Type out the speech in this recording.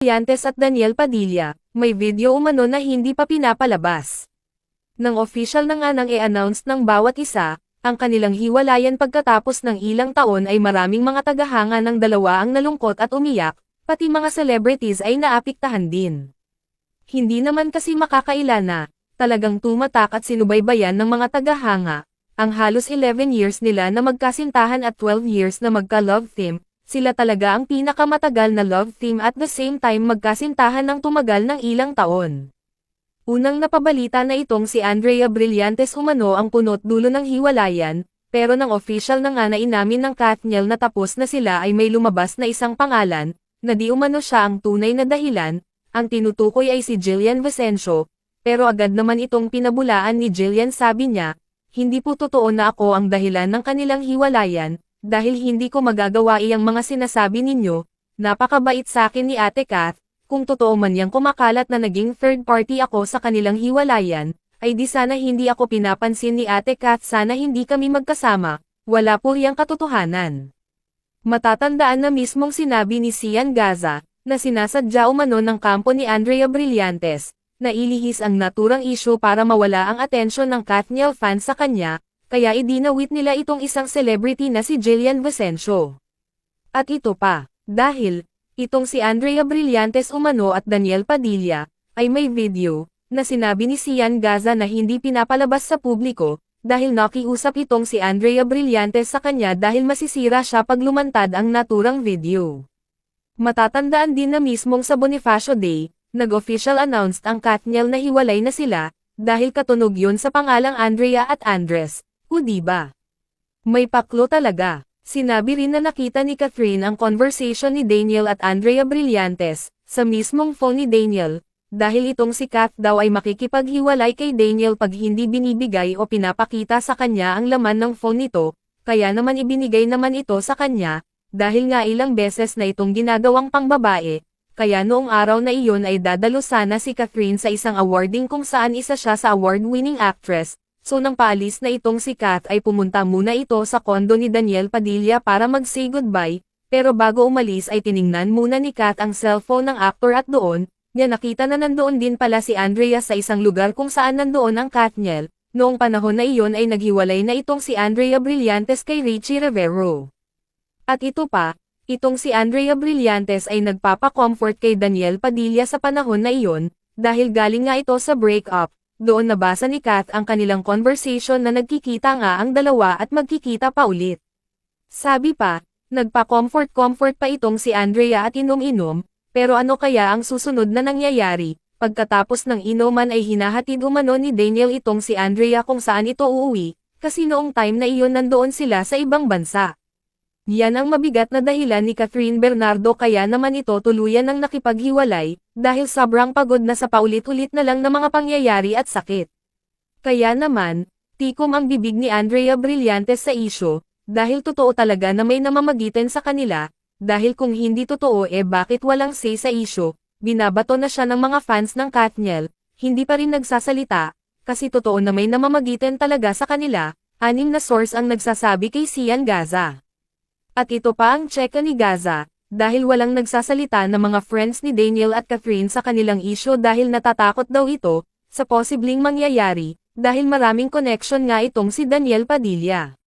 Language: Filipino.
Brillantes at Daniel Padilla, may video umano na hindi pa pinapalabas. Nang official na nga nang i-announce ng bawat isa, ang kanilang hiwalayan pagkatapos ng ilang taon ay maraming mga tagahanga ng dalawa ang nalungkot at umiyak, pati mga celebrities ay naapektahan din. Hindi naman kasi makakaila na, talagang tumatak at sinubaybayan ng mga tagahanga, ang halos 11 years nila na magkasintahan at 12 years na magka-love team. Sila talaga ang pinakamatagal na love team at the same time magkasintahan ng tumagal ng ilang taon. Unang napabalita na itong si Andrea Brillantes umano ang punot dulo ng hiwalayan, pero nang official na nga na inamin ng Katniel na tapos na sila ay may lumabas na isang pangalan, na di umano siya ang tunay na dahilan, ang tinutukoy ay si Jillian Vicencio, pero agad naman itong pinabulaan ni Jillian. Sabi niya, hindi po totoo na ako ang dahilan ng kanilang hiwalayan, dahil hindi ko magagawa iyang mga sinasabi ninyo, napakabait sa akin ni Ate Kath, kung totoo man yang kumakalat na naging third party ako sa kanilang hiwalayan, ay di sana hindi ako pinapansin ni Ate Kath, sana hindi kami magkasama, wala po iyang katotohanan. Matatandaan na mismong sinabi ni Sian Gaza, na sinasadya umano ng kampo ni Andrea Brillantes, na ilihis ang naturang issue para mawala ang atensyon ng Katniel fans sa kanya, kaya idinawit nila itong isang celebrity na si Jillian Vicencio. At ito pa, dahil, itong si Andrea Brillantes umano at Daniel Padilla, ay may video, na sinabi ni Sian Gaza na hindi pinapalabas sa publiko, dahil nakiusap itong si Andrea Brillantes sa kanya dahil masisira siya pag lumantad ang naturang video. Matatandaan din na mismong sa Bonifacio Day, nag-official announced ang Katniel na hiwalay na sila, dahil katunog yun sa pangalang Andrea at Andres. O diba? May paklo talaga. Sinabi rin na nakita ni Catherine ang conversation ni Daniel at Andrea Brillantes, sa mismong phone ni Daniel, dahil itong si Kath daw ay makikipaghiwalay kay Daniel pag hindi binibigay o pinapakita sa kanya ang laman ng phone nito, kaya naman ibinigay naman ito sa kanya, dahil nga ilang beses na itong ginagawang pangbabae, kaya noong araw na iyon ay dadalo sana si Catherine sa isang awarding kung saan isa siya sa award-winning actress. So nang paalis na itong si Kath ay pumunta muna ito sa kondo ni Daniel Padilla para mag-say goodbye, pero bago umalis ay tiningnan muna ni Kath ang cellphone ng actor at doon, niya nakita na nandoon din pala si Andrea sa isang lugar kung saan nandoon ang Katniel. Noong panahon na iyon ay naghiwalay na itong si Andrea Brillantes kay Richie Rivero. At ito pa, itong si Andrea Brillantes ay nagpapa-comfort kay Daniel Padilla sa panahon na iyon, dahil galing nga ito sa breakup. Doon nabasa ni Kath ang kanilang conversation na nagkikita nga ang dalawa at magkikita pa ulit. Sabi pa, nagpa-comfort pa itong si Andrea at inom-inom, pero ano kaya ang susunod na nangyayari? Pagkatapos ng inuman ay hinahatid umano ni Daniel itong si Andrea kung saan ito uuwi, kasi noong time na iyon nandoon sila sa ibang bansa. Yan ang mabigat na dahilan ni Catherine Bernardo kaya naman ito tuluyan ng nakipaghiwalay, dahil sobrang pagod na sa paulit-ulit na lang na mga pangyayari at sakit. Kaya naman, tikom ang bibig ni Andrea Brillantes sa isyo, dahil totoo talaga na may namamagitan sa kanila, dahil kung hindi totoo bakit walang say sa isyo, binabato na siya ng mga fans ng Katniel, hindi pa rin nagsasalita, kasi totoo na may namamagitan talaga sa kanila, 6 na source ang nagsasabi kay Sian Gaza. At ito pa ang tseka ni Gaza, dahil walang nagsasalita na mga friends ni Daniel at Catherine sa kanilang issue dahil natatakot daw ito, sa posibleng mangyayari, dahil maraming connection nga itong si Daniel Padilla.